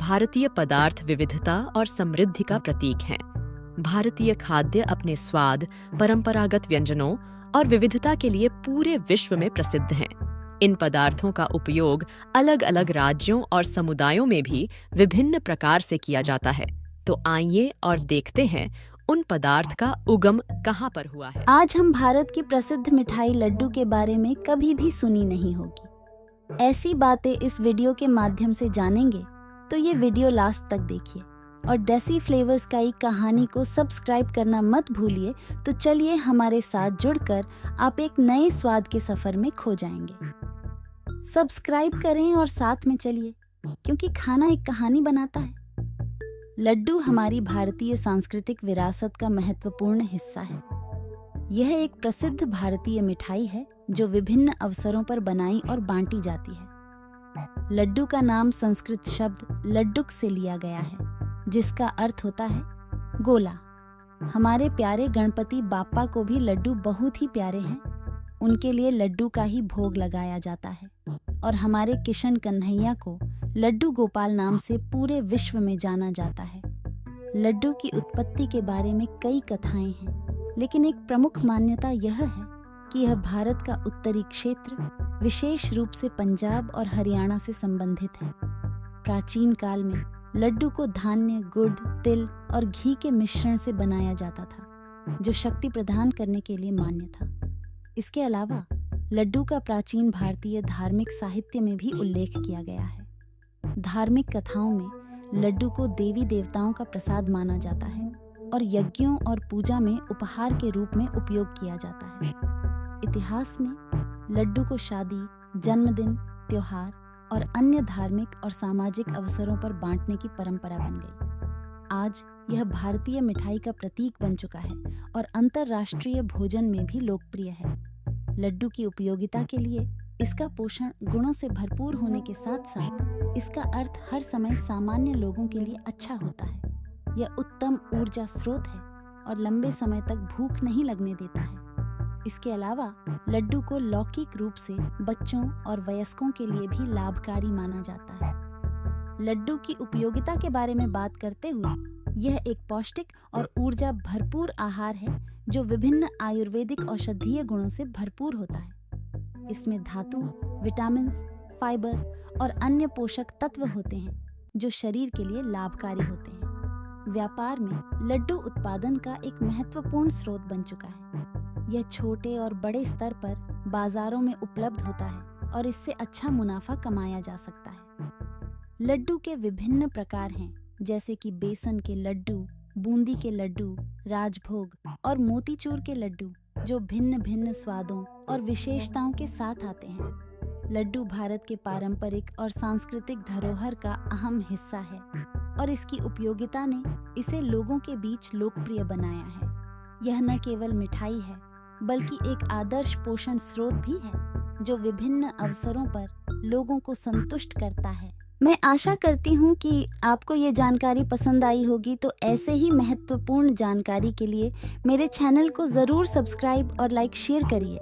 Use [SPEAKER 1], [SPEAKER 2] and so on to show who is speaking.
[SPEAKER 1] भारतीय पदार्थ विविधता और समृद्धि का प्रतीक हैं। भारतीय खाद्य अपने स्वाद, परंपरागत व्यंजनों और विविधता के लिए पूरे विश्व में प्रसिद्ध हैं। इन पदार्थों का उपयोग अलग अलग राज्यों और समुदायों में भी विभिन्न प्रकार से किया जाता है। तो आइए और देखते हैं उन पदार्थ का उगम कहाँ पर हुआ है।
[SPEAKER 2] आज हम भारत की प्रसिद्ध मिठाई लड्डू के बारे में कभी भी सुनी नहीं होगी। ऐसी बातें इस वीडियो के माध्यम से जानेंगे, तो ये वीडियो लास्ट तक देखिए और डेसी फ्लेवर्स का एक कहानी को सब्सक्राइब करना मत भूलिए। तो चलिए हमारे साथ जुड़कर आप एक नए स्वाद के सफर में खो जाएंगे। सब्सक्राइब करें और साथ में चलिए, क्योंकि खाना एक कहानी बनाता है। लड्डू हमारी भारतीय सांस्कृतिक विरासत का महत्वपूर्ण हिस्सा है। यह एक प्रसिद्ध भारतीय मिठाई है जो विभिन्न अवसरों पर बनाई और बांटी जाती है। लड्डू का नाम संस्कृत शब्द लड्डुक से लिया गया है, जिसका अर्थ होता है गोला। हमारे प्यारे गणपति बाप्पा को भी लड्डू बहुत ही प्यारे हैं। उनके लिए लड्डू का ही भोग लगाया जाता है और हमारे किशन कन्हैया को लड्डू गोपाल नाम से पूरे विश्व में जाना जाता है। लड्डू की उत्पत्ति के बारे में कई कथाएं हैं, लेकिन एक प्रमुख मान्यता यह है कि यह भारत का उत्तरी क्षेत्र, विशेष रूप से पंजाब और हरियाणा से संबंधित है। प्राचीन काल में लड्डू को धान्य, गुड़, तिल और घी के मिश्रण से बनाया जाता था, जो शक्ति प्रदान करने के लिए मान्य था। इसके अलावा लड्डू का प्राचीन भारतीय धार्मिक साहित्य में भी उल्लेख किया गया है। धार्मिक कथाओं में लड्डू को देवी देवताओं का प्रसाद माना जाता है और यज्ञों और पूजा में उपहार के रूप में उपयोग किया जाता है। इतिहास में लड्डू को शादी, जन्मदिन, त्योहार और अन्य धार्मिक और सामाजिक अवसरों पर बांटने की परंपरा बन गई। आज यह भारतीय मिठाई का प्रतीक बन चुका है और अंतर्राष्ट्रीय भोजन में भी लोकप्रिय है। लड्डू की उपयोगिता के लिए इसका पोषण गुणों से भरपूर होने के साथ साथ इसका अर्थ हर समय सामान्य लोगों के लिए अच्छा होता है। यह उत्तम ऊर्जा स्रोत है और लंबे समय तक भूख नहीं लगने देता है। इसके अलावा लड्डू को लौकिक रूप से बच्चों और वयस्कों के लिए भी लाभकारी माना जाता है। लड्डू की उपयोगिता के बारे में बात करते हुए, यह एक पौष्टिक और ऊर्जा भरपूर आहार है जो विभिन्न आयुर्वेदिक औषधीय गुणों से भरपूर होता है। इसमें धातु, विटामिन, फाइबर और अन्य पोषक तत्व होते हैं जो शरीर के लिए लाभकारी होते हैं। व्यापार में लड्डू उत्पादन का एक महत्वपूर्ण स्रोत बन चुका है। यह छोटे और बड़े स्तर पर बाजारों में उपलब्ध होता है और इससे अच्छा मुनाफा कमाया जा सकता है। लड्डू के विभिन्न प्रकार हैं, जैसे कि बेसन के लड्डू, बूंदी के लड्डू, राजभोग और मोतीचूर के लड्डू, जो भिन्न भिन्न स्वादों और विशेषताओं के साथ आते हैं। लड्डू भारत के पारंपरिक और सांस्कृतिक धरोहर का अहम हिस्सा है और इसकी उपयोगिता ने इसे लोगों के बीच लोकप्रिय बनाया है। यह न केवल मिठाई है, बल्कि एक आदर्श पोषण स्रोत भी है जो विभिन्न अवसरों पर लोगों को संतुष्ट करता है। मैं आशा करती हूँ कि आपको ये जानकारी पसंद आई होगी। तो ऐसे ही महत्वपूर्ण जानकारी के लिए मेरे चैनल को ज़रूर सब्सक्राइब और लाइक शेयर करिए।